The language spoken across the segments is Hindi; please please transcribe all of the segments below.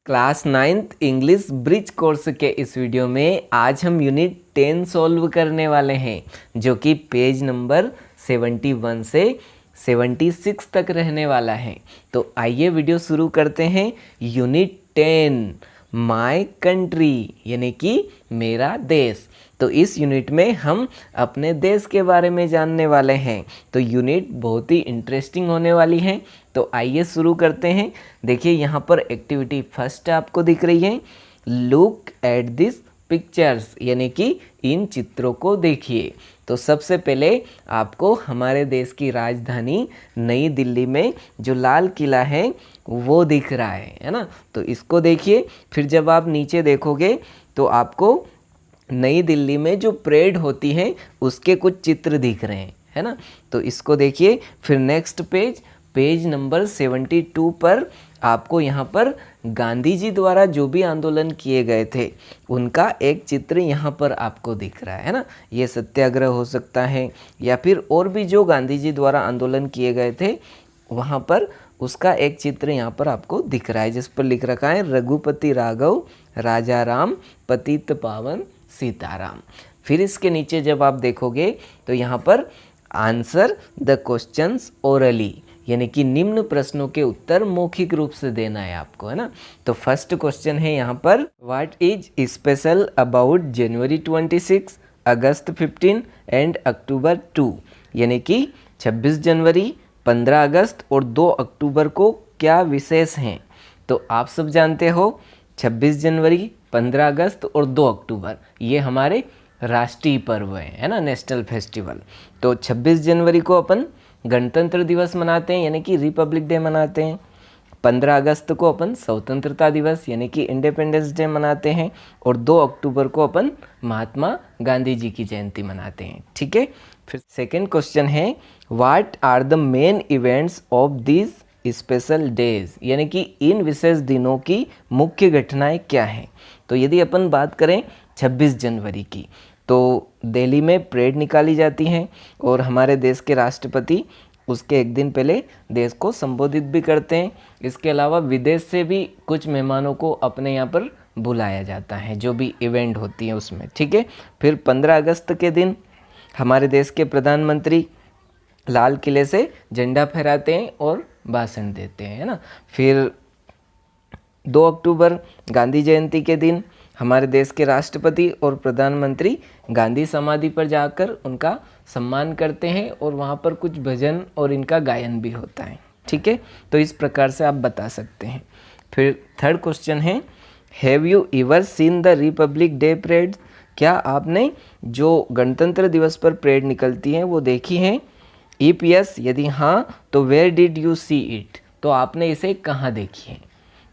Class 9th English bridge course के इस वीडियो में आज हम यूनिट 10 सॉल्व करने वाले हैं, जो कि पेज नंबर 71 से 76 तक रहने वाला है। तो आइए वीडियो शुरू करते हैं। यूनिट 10 माय कंट्री यानी कि मेरा देश। तो इस यूनिट में हम अपने देश के बारे में जानने वाले हैं। तो यूनिट बहुत ही इंटरेस्टिंग होने वाली है। तो आइए शुरू करते हैं। देखिए यहाँ पर एक्टिविटी फर्स्ट आपको दिख रही है, लुक एट दिस पिक्चर्स, यानी कि इन चित्रों को देखिए। तो सबसे पहले आपको हमारे देश की राजधानी नई दिल्ली में जो लाल किला है वो दिख रहा है ना। तो इसको देखिए। फिर जब आप नीचे देखोगे तो आपको नई दिल्ली में जो परेड होती है उसके कुछ चित्र दिख रहे हैं, है ना। तो इसको देखिए। फिर नेक्स्ट पेज नंबर 72 पर आपको यहाँ पर गांधी जी द्वारा जो भी आंदोलन किए गए थे उनका एक चित्र यहाँ पर आपको दिख रहा है ना। ये सत्याग्रह हो सकता है या फिर और भी जो गांधी जी द्वारा आंदोलन किए गए थे वहाँ पर उसका एक चित्र यहाँ पर आपको दिख रहा है, जिस पर लिख रखा है रघुपति राघव राजा राम पतित पावन सीताराम। फिर इसके नीचे जब आप देखोगे तो यहाँ पर आंसर द क्वेश्चंस ओरली, यानी कि निम्न प्रश्नों के उत्तर मौखिक रूप से देना है आपको, है ना। तो फर्स्ट क्वेश्चन है यहाँ पर, what is special about January 26, August 15 and October 2, यानी कि 26 जनवरी, 15 अगस्त और 2 अक्टूबर को क्या विशेष हैं। तो आप सब जानते हो 26 जनवरी, 15 अगस्त और 2 अक्टूबर ये हमारे राष्ट्रीय पर्व हैं, है ना, नेशनल फेस्टिवल। तो 26 जनवरी को अपन गणतंत्र दिवस मनाते हैं, यानी कि रिपब्लिक डे मनाते हैं। 15 अगस्त को अपन स्वतंत्रता दिवस यानी कि इंडिपेंडेंस डे मनाते हैं। और 2 अक्टूबर को अपन महात्मा गांधी जी की जयंती मनाते हैं, ठीक है। फिर सेकेंड क्वेश्चन है, what are the main events of this special days, यानी कि इन विशेष दिनों की मुख्य घटनाएं क्या हैं। तो यदि अपन बात करें 26 जनवरी की, तो दिल्ली में परेड निकाली जाती हैं और हमारे देश के राष्ट्रपति उसके एक दिन पहले देश को संबोधित भी करते हैं। इसके अलावा विदेश से भी कुछ मेहमानों को अपने यहाँ पर बुलाया जाता है, जो भी इवेंट होती है उसमें, ठीक है। फिर 15 अगस्त के दिन हमारे देश के प्रधानमंत्री लाल किले से झंडा फहराते हैं और भाषण देते हैं, है ना। फिर 2 अक्टूबर गांधी जयंती के दिन हमारे देश के राष्ट्रपति और प्रधानमंत्री गांधी समाधि पर जाकर उनका सम्मान करते हैं और वहाँ पर कुछ भजन और इनका गायन भी होता है, ठीक है। तो इस प्रकार से आप बता सकते हैं। फिर थर्ड क्वेश्चन है, have you ever seen the republic day parade, क्या आपने जो गणतंत्र दिवस पर परेड निकलती है वो देखी है। इफ यस, यदि हाँ तो where did you see it, तो आपने इसे कहाँ देखी है।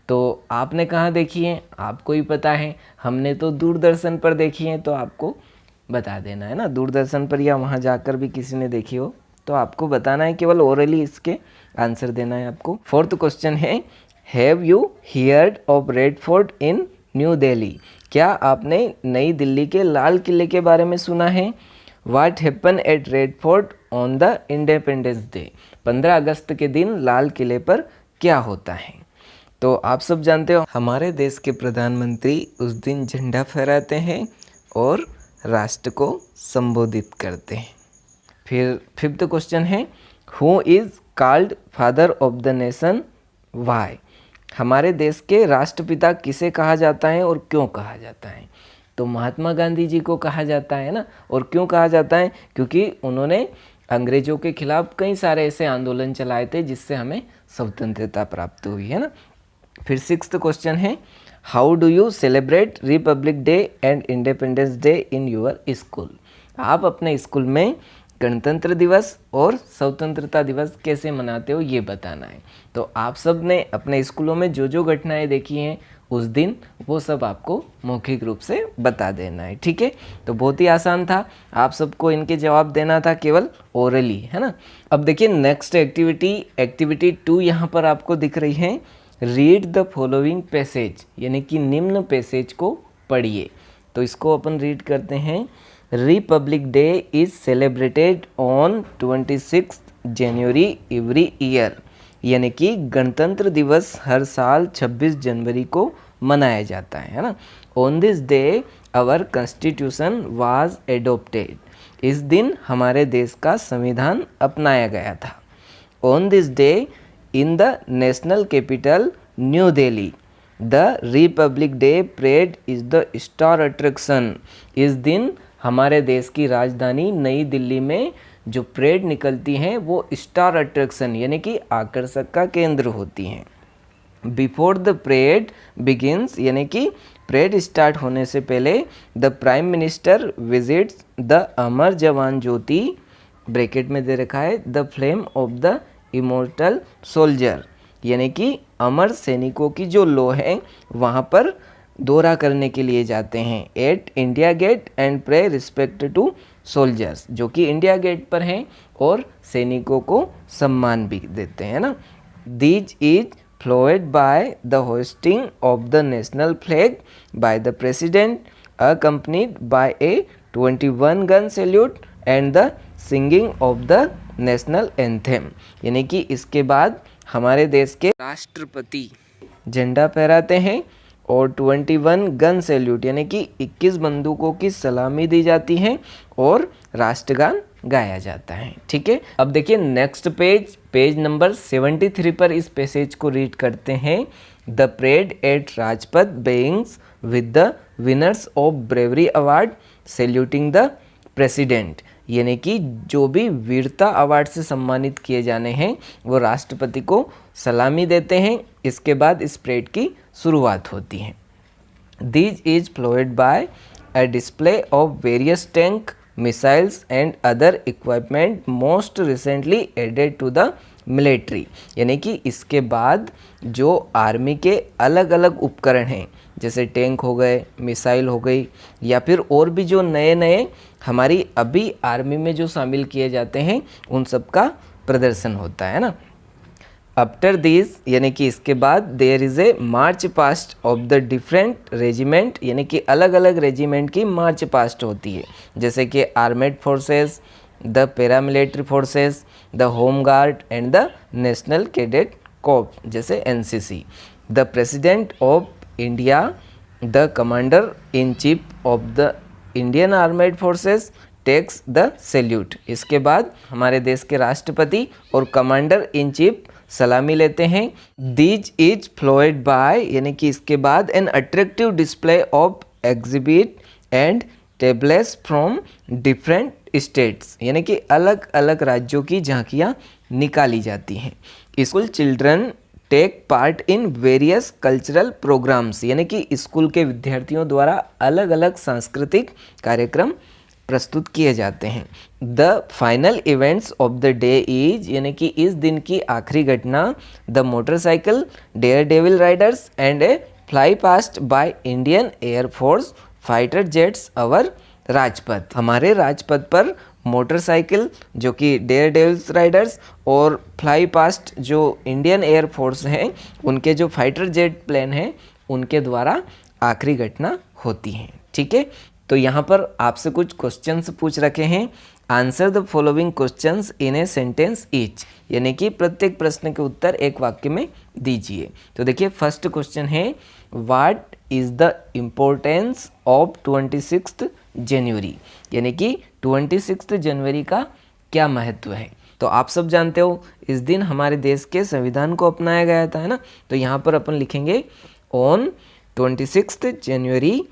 तो आपने कहाँ देखी है आपको ही पता है, हमने तो दूरदर्शन पर देखी है, तो आपको बता देना है ना। दूरदर्शन पर या वहाँ जाकर भी किसी ने देखी हो तो आपको बताना है, केवल ओरली इसके आंसर देना है आपको। फोर्थ क्वेश्चन है, have you heard of red fort in new Delhi, क्या आपने नई दिल्ली के लाल किले के बारे में सुना है। What happen at red fort on the independence day, 15 अगस्त के दिन लाल किले पर क्या होता है। तो आप सब जानते हो हमारे देश के प्रधानमंत्री उस दिन झंडा फहराते हैं और राष्ट्र को संबोधित करते हैं। फिर फिफ्थ क्वेश्चन है, who is called father of the nation why, हमारे देश के राष्ट्रपिता किसे कहा जाता है और क्यों कहा जाता है। तो महात्मा गांधी जी को कहा जाता है ना। और क्यों कहा जाता है, क्योंकि उन्होंने अंग्रेजों के खिलाफ कई सारे ऐसे आंदोलन चलाए थे जिससे हमें स्वतंत्रता प्राप्त हुई, है ना। फिर सिक्स्थ क्वेश्चन है, how do you celebrate Republic day and independence day in your school, आप अपने स्कूल में गणतंत्र दिवस और स्वतंत्रता दिवस कैसे मनाते हो ये बताना है। तो आप सब ने अपने स्कूलों में जो जो घटनाएं देखी हैं उस दिन वो सब आपको मौखिक रूप से बता देना है, ठीक है। तो बहुत ही आसान था, आप सबको इनके जवाब देना था केवल ओरली, है ना। अब देखिए नेक्स्ट एक्टिविटी 2 यहाँ पर आपको दिख रही है, रीड द फॉलोइंग पैसेज, यानी कि निम्न पैसेज को पढ़िए। तो इसको अपन रीड करते हैं। Republic day is celebrated on 26 January every year, यानी कि गणतंत्र दिवस हर साल 26 जनवरी को मनाया जाता है ना। On this day our constitution was adopted, इस दिन हमारे देश का संविधान अपनाया गया था। On this day in the national capital new Delhi the republic day parade is the star attraction, इस दिन हमारे देश की राजधानी नई दिल्ली में जो परेड निकलती हैं वो स्टार अट्रैक्शन यानी कि आकर्षक का केंद्र होती हैं। बिफोर द परेड बिगिंस यानी कि परेड स्टार्ट होने से पहले the prime minister visits the Amar Jawan Jyoti, bracket में दे रखा है the flame of the immortal soldier, यानी कि अमर सैनिकों की जो लौ है वहाँ पर दौरा करने के लिए जाते हैं। At India gate and pray respect to soldiers, जो कि इंडिया गेट पर हैं और सैनिकों को सम्मान भी देते हैं ना। These is followed by the hoisting of the national flag by the president accompanied by a 21 gun salute and the singing of the national anthem, यानी कि इसके बाद हमारे देश के राष्ट्रपति झंडा फहराते हैं और 21 गन सैल्यूट यानी कि 21 बंदूकों की सलामी दी जाती है और राष्ट्रगान गाया जाता है। ठीक है, अब देखिए नेक्स्ट पेज नंबर 73 पर इस पैसेज को रीड करते हैं। The parade at Rajpath begins with the winners of bravery award saluting the president, यानी कि जो भी वीरता अवार्ड से सम्मानित किए जाने हैं वो राष्ट्रपति को सलामी देते हैं। इसके बाद इस परेड की शुरुआत होती है। This is followed by a display of various tank missiles and other equipment most recently added to the military, यानी कि इसके बाद जो आर्मी के अलग अलग उपकरण हैं जैसे टैंक हो गए, मिसाइल हो गई या फिर और भी जो नए नए हमारी अभी आर्मी में जो शामिल किए जाते हैं उन सब का प्रदर्शन होता है ना। आफ्टर दिस यानी कि इसके बाद there is a march past of the different regiment, यानी कि अलग अलग रेजिमेंट की मार्च पास्ट होती है जैसे कि armed forces, the paramilitary forces, the home guard and the national cadet corps जैसे NCC. The president of India the commander in chief of the Indian armed forces takes the salute, इसके बाद हमारे देश के राष्ट्रपति और कमांडर इन चीफ सलामी लेते हैं। दीज इज फ्लोड बाय यानी कि इसके बाद an attractive display of exhibit and tableaux from different states, यानी कि अलग अलग राज्यों की झांकियाँ निकाली जाती हैं। School children take part in various cultural programmes, यानी कि स्कूल के विद्यार्थियों द्वारा अलग अलग सांस्कृतिक कार्यक्रम प्रस्तुत किए जाते हैं। The final events of the day is यानी कि इस दिन की आखिरी घटना the motorcycle daredevil riders and a fly past by Indian air force fighter jets over Rajpath, हमारे राजपथ पर मोटरसाइकिल जो कि डेयर डेविल्स राइडर्स और फ्लाई पास्ट जो इंडियन एयरफोर्स हैं उनके जो फाइटर जेट प्लेन हैं उनके द्वारा आखिरी घटना होती है। ठीक है, तो यहाँ पर आपसे कुछ क्वेश्चंस पूछ रखे हैं। Answer the following questions in a sentence each, यानी कि प्रत्येक प्रश्न के उत्तर एक वाक्य में दीजिए। तो देखिए फर्स्ट क्वेश्चन है what is the importance of 26 जनवरी, यानी कि 26 जनवरी का क्या महत्व है। तो आप सब जानते हो इस दिन हमारे देश के संविधान को अपनाया गया था, है ना। तो यहाँ पर अपन लिखेंगे on 26 January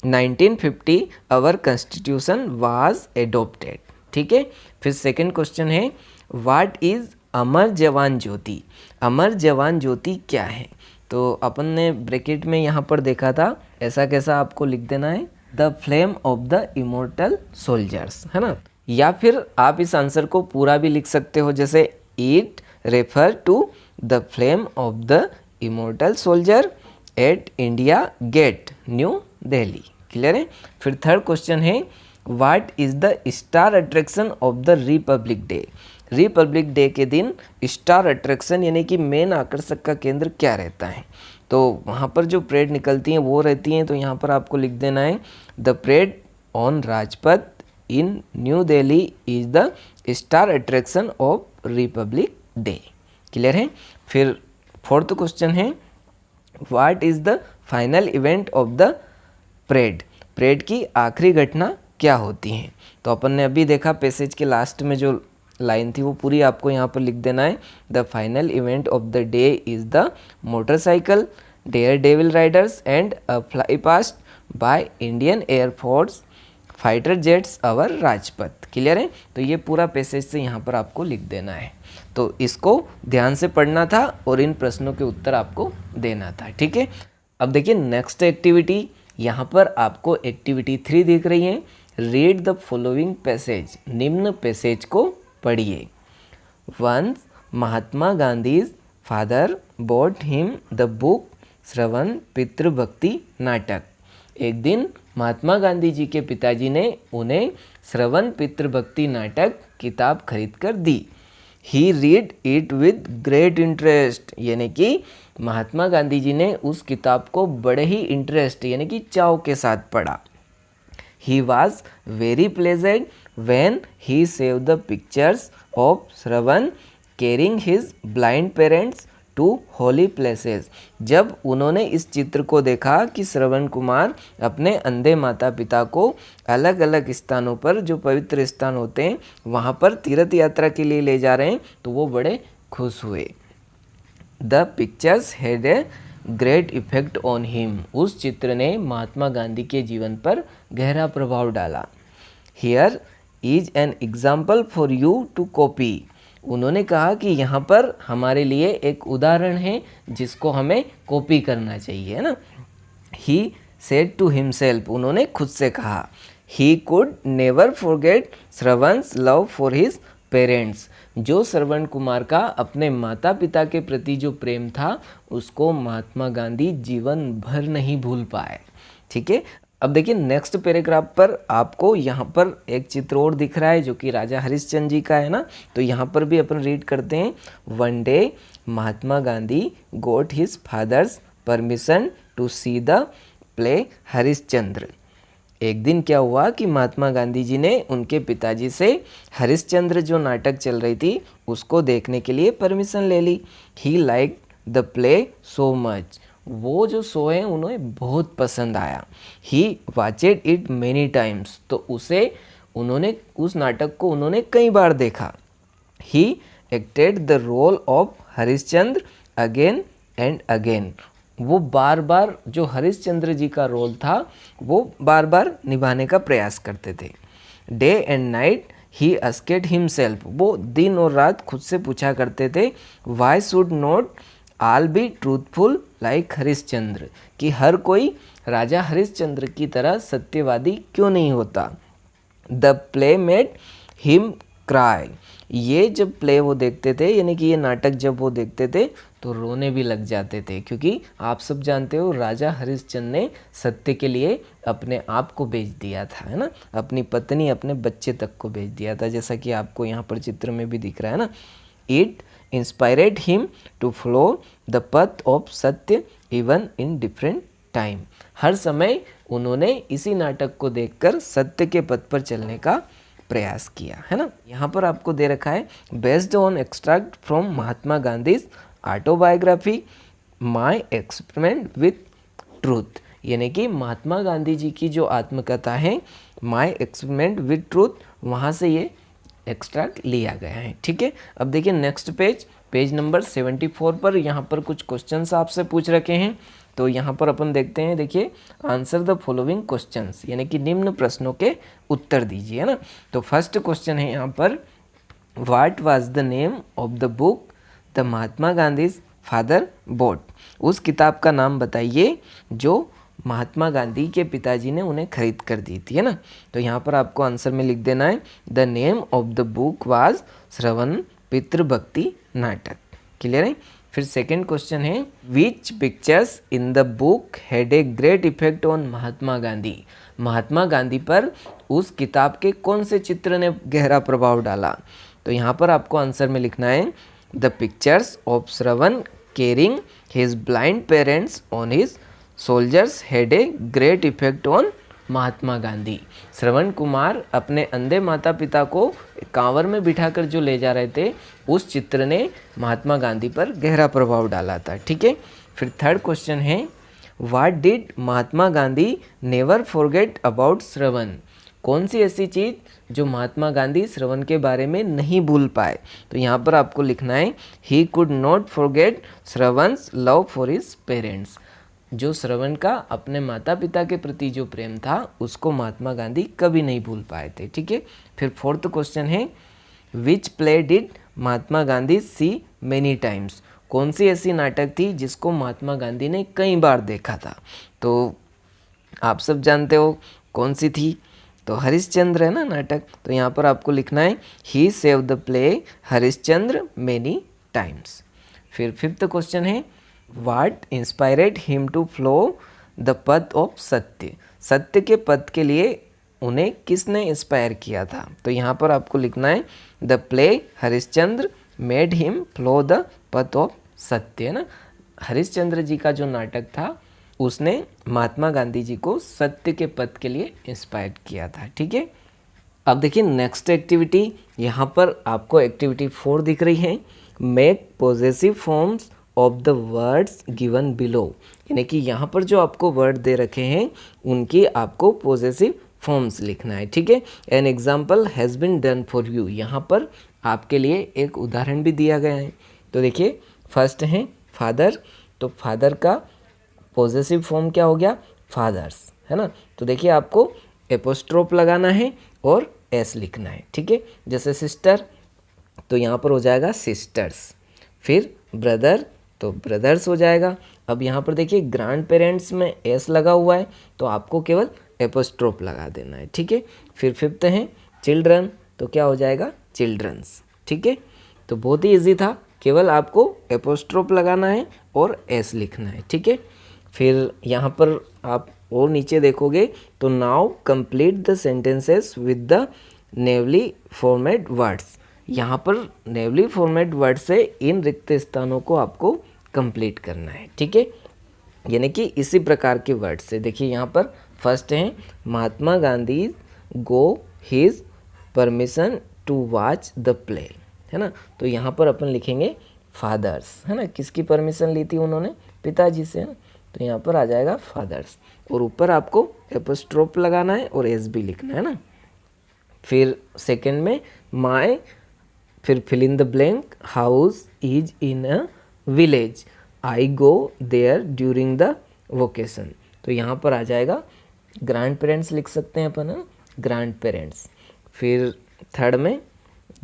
1950 our constitution was adopted. ठीक है, फिर सेकंड क्वेश्चन है व्हाट इज अमर जवान ज्योति, अमर जवान ज्योति क्या है। तो अपन ने ब्रैकेट में यहाँ पर देखा था, ऐसा कैसा आपको लिख देना है the flame of the immortal soldiers, है ना। या फिर आप इस आंसर को पूरा भी लिख सकते हो जैसे it refer to the flame of the immortal soldier at India gate new Delhi. Clear है। फिर थर्ड क्वेश्चन है what is the star attraction of the republic day, republic day के दिन स्टार अट्रैक्शन यानी कि मेन आकर्षक का केंद्र क्या रहता है। तो वहाँ पर जो परेड निकलती हैं वो रहती हैं, तो यहाँ पर आपको लिख देना है the parade on Rajpath in new Delhi is the star attraction of Republic day. Clear है। फिर फोर्थ क्वेश्चन है what is the final event of the parade, parade की आखिरी घटना क्या होती है। तो अपन ने अभी देखा पैसेज के लास्ट में जो लाइन थी वो पूरी आपको यहाँ पर लिख देना है। The final event of the day is the motorcycle daredevil riders and a fly past by Indian air force fighter jets over Rajpath. Clear है। तो ये पूरा पैसेज से यहाँ पर आपको लिख देना है। तो इसको ध्यान से पढ़ना था और इन प्रश्नों के उत्तर आपको देना था। ठीक है। अब देखिए नेक्स्ट एक्टिविटी, यहाँ पर आपको एक्टिविटी 3 दिख रही है। रीड द फॉलोइंग पैसेज, निम्न पैसेज को पढ़िए। Once Mahatma Gandhi's father bought him the book Shravan Pitribhakti Natak. एक दिन महात्मा गांधी जी के पिताजी ने उन्हें श्रवण पितृभक्ति नाटक किताब खरीद कर दी। He read it with great interest, यानी कि महात्मा गांधी जी ने उस किताब को बड़े ही इंटरेस्ट यानी कि चाव के साथ पढ़ा। He was very pleasant when he saw the pictures of Shravan carrying his blind parents to holy places. जब उन्होंने इस चित्र को देखा कि श्रवण कुमार अपने अंधे माता पिता को अलग अलग स्थानों पर, जो पवित्र स्थान होते हैं, वहाँ पर तीर्थ यात्रा के लिए ले जा रहे हैं, तो वो बड़े खुश हुए। The pictures had a great effect on him. उस चित्र ने महात्मा गांधी के जीवन पर गहरा प्रभाव डाला। Here is an example for you to copy. उन्होंने कहा कि यहाँ पर हमारे लिए एक उदाहरण है जिसको हमें कॉपी करना चाहिए, है ना। ही सेड टू हिमसेल्फ, उन्होंने खुद से कहा। He could never forget Shravan's love for his parents. जो श्रवण कुमार का अपने माता पिता के प्रति जो प्रेम था उसको महात्मा गांधी जीवन भर नहीं भूल पाए। ठीक है। अब देखिए नेक्स्ट पैराग्राफ पर आपको यहाँ पर एक चित्र और दिख रहा है जो कि राजा हरिश्चंद्र जी का है ना। तो यहाँ पर भी अपन रीड करते हैं। One day Mahatma Gandhi got his father's permission to see the play Harishchandra. एक दिन क्या हुआ कि महात्मा गांधी जी ने उनके पिताजी से हरिश्चंद्र जो नाटक चल रही थी उसको देखने के लिए परमिशन ले ली। He like the play so much, वो जो शो है उन्हें बहुत पसंद आया। He watched it many times, तो उन्होंने उस नाटक को उन्होंने कई बार देखा। He acted the role of Harishchandra again and again, वो बार बार जो हरिश्चंद्र जी का रोल था वो बार बार निभाने का प्रयास करते थे। Day and night he asked himself, वो दिन और रात खुद से पूछा करते थे why should not all be truthful like Harishchandra, कि हर कोई राजा हरिश्चंद्र की तरह सत्यवादी क्यों नहीं होता। The play made him cry, ये जब प्ले वो देखते थे यानी कि ये नाटक जब वो देखते थे तो रोने भी लग जाते थे, क्योंकि आप सब जानते हो राजा हरिश्चंद्र ने सत्य के लिए अपने आप को बेच दिया था, है ना। अपनी पत्नी अपने बच्चे तक को बेच दिया था, जैसा कि आपको यहाँ पर चित्र में भी दिख रहा है ना। It inspired him to follow the path of satya even in different time. हर समय उन्होंने इसी नाटक को देखकर सत्य के पथ पर चलने का प्रयास किया, है ना। यहाँ पर आपको दे रखा है based on extract from Mahatma Gandhi autobiography my experiment with truth, यानी कि महात्मा गांधी जी की जो आत्मकथा है माय एक्सपेरिमेंट विथ ट्रूथ, वहाँ से ये एक्सट्रैक्ट लिया गया है। ठीक है। अब देखिए नेक्स्ट पेज नंबर 74 पर यहाँ पर कुछ क्वेश्चंस आपसे पूछ रखे हैं। तो यहाँ पर अपन देखते हैं, देखिए आंसर द फॉलोइंग क्वेश्चंस, यानी कि निम्न प्रश्नों के उत्तर दीजिए, है ना। तो फर्स्ट क्वेश्चन है यहाँ पर what was the name of the book the Mahatma Gandhi father bought. उस किताब का नाम बताइए जो महात्मा गांधी के पिताजी ने उन्हें खरीद कर दी थी, है ना। तो यहाँ पर आपको आंसर में लिख देना है the name of the book was Shravan Pitribhakti Natak. Clear है। फिर सेकंड क्वेश्चन है which pictures in the book had a great effect on Mahatma Gandhi. Mahatma Gandhi पर उस किताब के कौन से चित्र ने गहरा प्रभाव डाला। तो यहाँ पर आपको आंसर में लिखना है the pictures of Shravan caring his blind parents on his shoulders had a great effect on Mahatma Gandhi. Shravan Kumar अपने अंधे माता पिता को कांवर में बिठाकर जो ले जा रहे थे, उस चित्र ने महात्मा गांधी पर गहरा प्रभाव डाला था। ठीक है, फिर थर्ड क्वेश्चन है, what did Mahatma Gandhi never forget about Shravan. कौन सी ऐसी चीज़ जो महात्मा गांधी श्रवण के बारे में नहीं भूल पाए। तो यहाँ पर आपको लिखना है, he could not forget Shravan's love for his parents. जो श्रवण का अपने माता पिता के प्रति जो प्रेम था, उसको महात्मा गांधी कभी नहीं भूल पाए थे। ठीक है, फिर फोर्थ क्वेश्चन है, which play did Mahatma Gandhi see many times. कौन सी ऐसी नाटक थी जिसको महात्मा गांधी ने कई बार देखा था। तो आप सब जानते हो कौन सी थी, तो हरिश्चंद्र है ना नाटक। तो यहाँ पर आपको लिखना है, he saw the play Harishchandra many times. फिर फिफ्थ क्वेश्चन है, what inspired him to follow the path of satya. सत्य के पथ के लिए उन्हें किसने इंस्पायर किया था। तो यहाँ पर आपको लिखना है, the play Harishchandra made him flow the path of सत्य, है ना। हरिश्चंद्र जी का जो नाटक था, उसने महात्मा गांधी जी को सत्य के पथ के लिए इंस्पायर किया था। ठीक है, अब देखिए नेक्स्ट एक्टिविटी, यहाँ पर आपको एक्टिविटी 4 दिख रही है, make possessive forms of the words given below. यानी कि यहाँ पर जो आपको वर्ड दे रखे हैं, उनकी आपको पॉजेसिव फॉर्म्स लिखना है। ठीक है, an example has been done for you. यहाँ पर आपके लिए एक उदाहरण भी दिया गया है। तो देखिए, फर्स्ट है फादर। तो फादर का पॉजेसिव फॉर्म क्या हो गया, फादर्स, है ना। तो देखिए, आपको एपोस्ट्रोफ लगाना है और एस लिखना है। ठीक है, जैसे सिस्टर, तो यहाँ पर हो जाएगा सिस्टर्स। फिर ब्रदर, तो ब्रदर्स हो जाएगा। अब यहाँ पर देखिए, ग्रैंड पेरेंट्स में एस लगा हुआ है, तो आपको केवल एपोस्ट्रोफ लगा देना है। ठीक है, फिर फिफ्थ है चिल्ड्रन, तो क्या हो जाएगा, चिल्ड्रंस। ठीक है, तो बहुत ही ईजी था, केवल आपको एपोस्ट्रोफ लगाना है और एस लिखना है। ठीक है, फिर यहाँ पर आप और नीचे देखोगे तो now complete the sentences with the newly formed words. यहाँ पर नेवली फॉर्मेट वर्ड से इन रिक्त स्थानों को आपको कंप्लीट करना है। ठीक है, यानी कि इसी प्रकार के वर्ड से। देखिए, यहाँ पर फर्स्ट है, Mahatma Gandhi got his permission to watch the play, है ना। तो यहाँ पर अपन लिखेंगे फादर्स, है ना। किसकी परमिशन ली थी उन्होंने, पिताजी से, है ना। तो यहाँ पर आ जाएगा फादर्स, और ऊपर आपको एपोस्ट्रोफ लगाना है और एस भी लिखना है ना। फिर सेकंड में माय, फिर fill in the blank, house is in a village, I go there during the vacation. तो यहाँ पर आ जाएगा ग्रैंड पेरेंट्स लिख सकते हैं अपन, है, ग्रैंड पेरेंट्स। फिर थर्ड में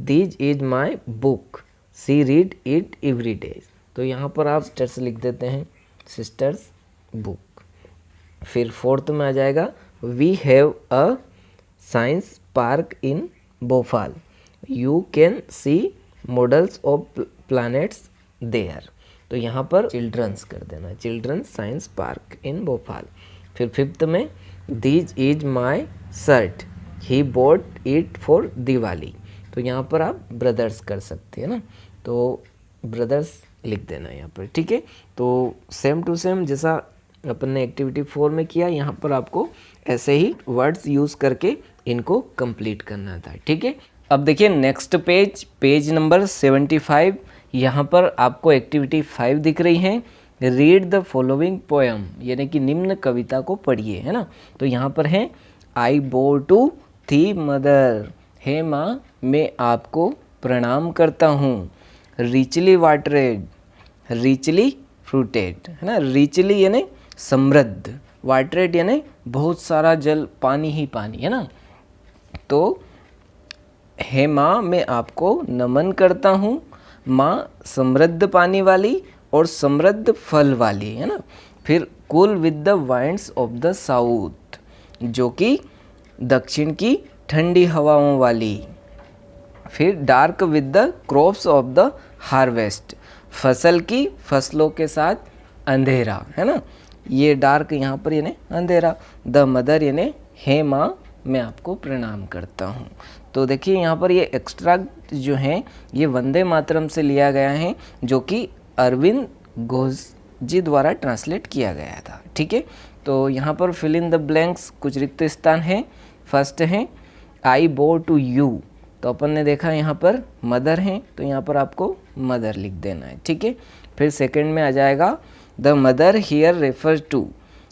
this is my book, see read it every day. तो यहाँ पर आप सिस्टर्स लिख देते हैं, सिस्टर्स बुक। फिर फोर्थ में आ जाएगा, we have a science park in Bhopal, you can see models of planets there. तो यहाँ पर चिल्ड्रंस कर देना, childrens science park in Bhopal. फिर फिफ्थ में this is my shirt, he bought it for Diwali. तो यहाँ पर आप ब्रदर्स कर सकते हैं ना, तो ब्रदर्स लिख देना यहाँ पर। ठीक है, तो सेम टू सेम जैसा अपन ने एक्टिविटी 4 में किया, यहाँ पर आपको ऐसे ही वर्ड्स यूज़ करके इनको कंप्लीट करना था। ठीक है, अब देखिए नेक्स्ट पेज, पेज नंबर 75। यहाँ पर आपको एक्टिविटी 5 दिख रही है, रीड द फॉलोइंग पोएम, यानी कि निम्न कविता को पढ़िए, है ना। तो यहाँ पर है, आई बो टू थी मदर, हे माँ मैं आपको प्रणाम करता हूँ, रिचली वाटरेड, रिचली फ्रूटेड, है ना। रिचली यानी समृद्ध, वाटरेड यानी बहुत सारा जल, पानी ही पानी, है ना। तो हे माँ मैं आपको नमन करता हूँ, माँ समृद्ध पानी वाली और समृद्ध फल वाली, है ना। फिर cool with the winds of the south, जो कि दक्षिण की ठंडी हवाओं वाली। फिर dark with the crops of the harvest, फसल की फसलों के साथ अंधेरा, है ना। ये डार्क यहाँ पर यानी अंधेरा। द मदर यानी हे माँ मैं आपको प्रणाम करता हूँ। तो देखिए यहाँ पर ये एक्सट्रैक्ट जो हैं ये वंदे मातरम से लिया गया है, जो कि अरविंद घोष जी द्वारा ट्रांसलेट किया गया था। ठीक है, तो यहाँ पर फिल इन द ब्लैंक्स, कुछ रिक्त स्थान है। फर्स्ट है आई बो टू यू, तो अपन ने देखा यहाँ पर मदर है, तो यहाँ पर आपको मदर लिख देना है। ठीक है, फिर सेकंड में आ जाएगा the mother here refer to,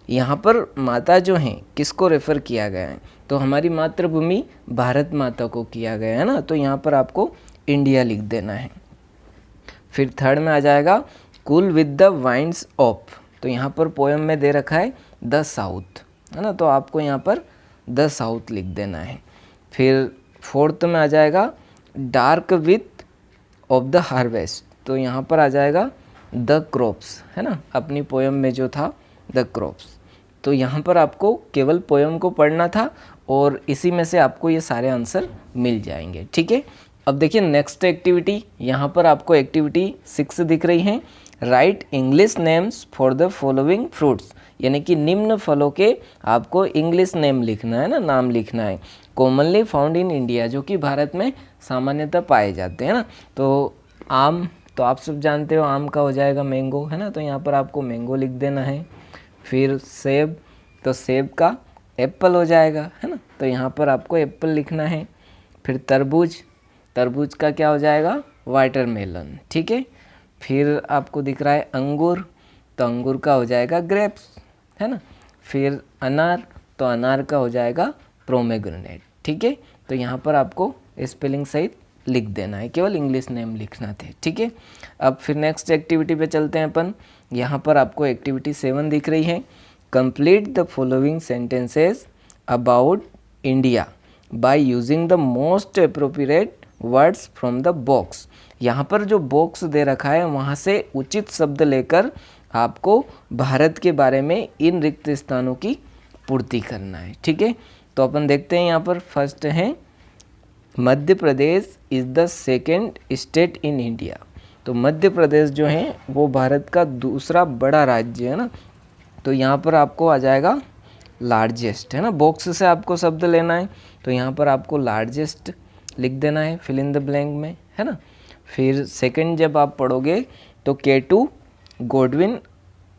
यहाँ पर माता जो हैं किसको रेफ़र किया गया है, तो हमारी मातृभूमि भारत माता को किया गया है ना, तो यहाँ पर आपको इंडिया लिख देना है। फिर थर्ड में आ जाएगा cool with the winds of, तो यहाँ पर पोएम में दे रखा है द साउथ, है ना, तो आपको यहाँ पर द साउथ लिख देना है। फिर फोर्थ में आ जाएगा dark width of the harvest, तो यहाँ पर आ जाएगा द क्रॉप्स, है ना, अपनी पोएम में जो था द क्रॉप्स। तो यहाँ पर आपको केवल पोएम को पढ़ना था और इसी में से आपको ये सारे आंसर मिल जाएंगे। ठीक है, अब देखिए नेक्स्ट एक्टिविटी, यहाँ पर आपको एक्टिविटी 6 दिख रही है। Right English names for the following fruits, यानी कि निम्न फलों के आपको इंग्लिश नेम लिखना है ना, नाम लिखना है। कॉमनली फाउंड इन इंडिया, जो कि भारत में सामान्यतः पाए जाते हैं ना, तो आम, तो आप सब जानते हो आम का हो जाएगा मैंगो, है ना, तो यहाँ पर आपको मैंगो लिख देना है। फिर सेब, तो सेब का एप्पल हो जाएगा, है ना, तो यहाँ पर आपको एप्पल लिखना है। फिर तरबूज, तरबूज का क्या हो जाएगा वाटरमेलन। ठीक है, फिर आपको दिख रहा है अंगूर, तो अंगूर का हो जाएगा ग्रेप्स, है ना। फिर अनार, तो अनार का हो जाएगा प्रोमेग्रेनेट। ठीक है, तो यहाँ पर आपको स्पेलिंग सहित लिख देना है, केवल इंग्लिश नेम लिखना थे। ठीक है, अब फिर नेक्स्ट एक्टिविटी पे चलते हैं अपन। यहाँ पर आपको एक्टिविटी 7 दिख रही है। Complete the following sentences about India by using the most appropriate words from the box. यहाँ पर जो बॉक्स दे रखा है वहाँ से उचित शब्द लेकर आपको भारत के बारे में इन रिक्त स्थानों की पूर्ति करना है। ठीक है, तो अपन देखते हैं यहाँ पर फर्स्ट है Madhya Pradesh is the second state in India, तो मध्य प्रदेश जो है वो भारत का दूसरा बड़ा राज्य है ना, तो यहाँ पर आपको आ जाएगा लार्जेस्ट, है ना, बॉक्स से आपको शब्द लेना है, तो यहाँ पर आपको लार्जेस्ट लिख देना है फिल इन द ब्लैंक में, है ना। फिर सेकंड जब आप पढ़ोगे तो K two Godwin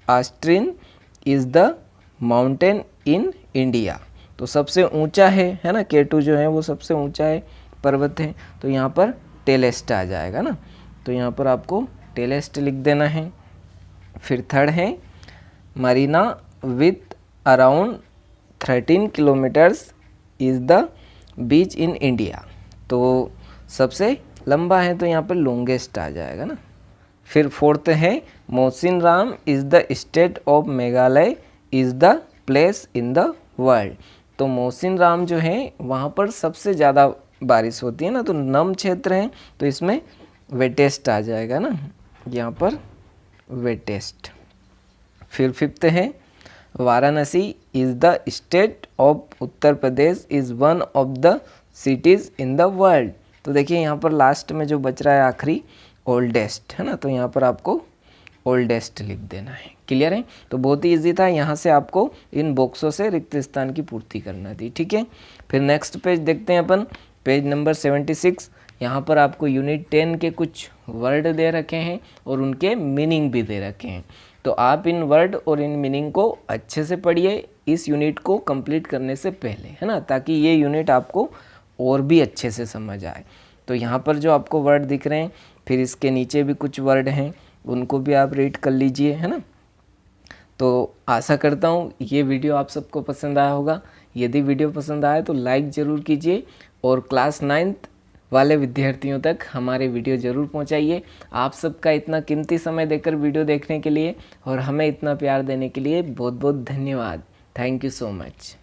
Austen is the mountain in India, तो सबसे ऊंचा है ना, केटू जो है वो सबसे ऊंचा है, पर्वत है, तो यहाँ पर टेलेस्ट आ जाएगा ना, तो यहाँ पर आपको टेलेस्ट लिख देना है। फिर थर्ड है Marina with around 13 kilometres is the beach in India, तो सबसे लंबा है, तो यहाँ पर लॉन्गेस्ट आ जाएगा ना। फिर फोर्थ है Mawsynram is the state of Meghalaya is the place in the world, तो मौसिनराम जो है वहाँ पर सबसे ज़्यादा बारिश होती है ना, तो नम क्षेत्र है, तो इसमें वेटेस्ट आ जाएगा ना, यहाँ पर वेटेस्ट। फिर फिफ्थ है Varanasi is the state of Uttar Pradesh is one of the cities in the world, तो देखिए यहाँ पर लास्ट में जो बच रहा है आखिरी ओल्डेस्ट, है ना, तो यहाँ पर आपको ओल्डेस्ट लिख देना है। क्लियर है, तो बहुत ही ईजी था, यहाँ से आपको इन बॉक्सों से रिक्त स्थान की पूर्ति करना थी। ठीक है, फिर नेक्स्ट पेज देखते हैं अपन, पेज नंबर 76। यहाँ पर आपको यूनिट 10 के कुछ वर्ड दे रखे हैं और उनके मीनिंग भी दे रखे हैं, तो आप इन वर्ड और इन मीनिंग को अच्छे से पढ़िए इस यूनिट को कंप्लीट करने से पहले, है ना, ताकि ये यूनिट आपको और भी अच्छे से समझ आए। तो यहाँ पर जो आपको वर्ड दिख रहे हैं, फिर इसके नीचे भी कुछ वर्ड हैं, उनको भी आप रीड कर लीजिए, है ना। तो आशा करता हूँ ये वीडियो आप सबको पसंद आया होगा। यदि वीडियो पसंद आया तो लाइक ज़रूर कीजिए और क्लास 9th वाले विद्यार्थियों तक हमारे वीडियो ज़रूर पहुँचाइए। आप सबका इतना कीमती समय देकर वीडियो देखने के लिए और हमें इतना प्यार देने के लिए बहुत बहुत धन्यवाद। Thank you so much.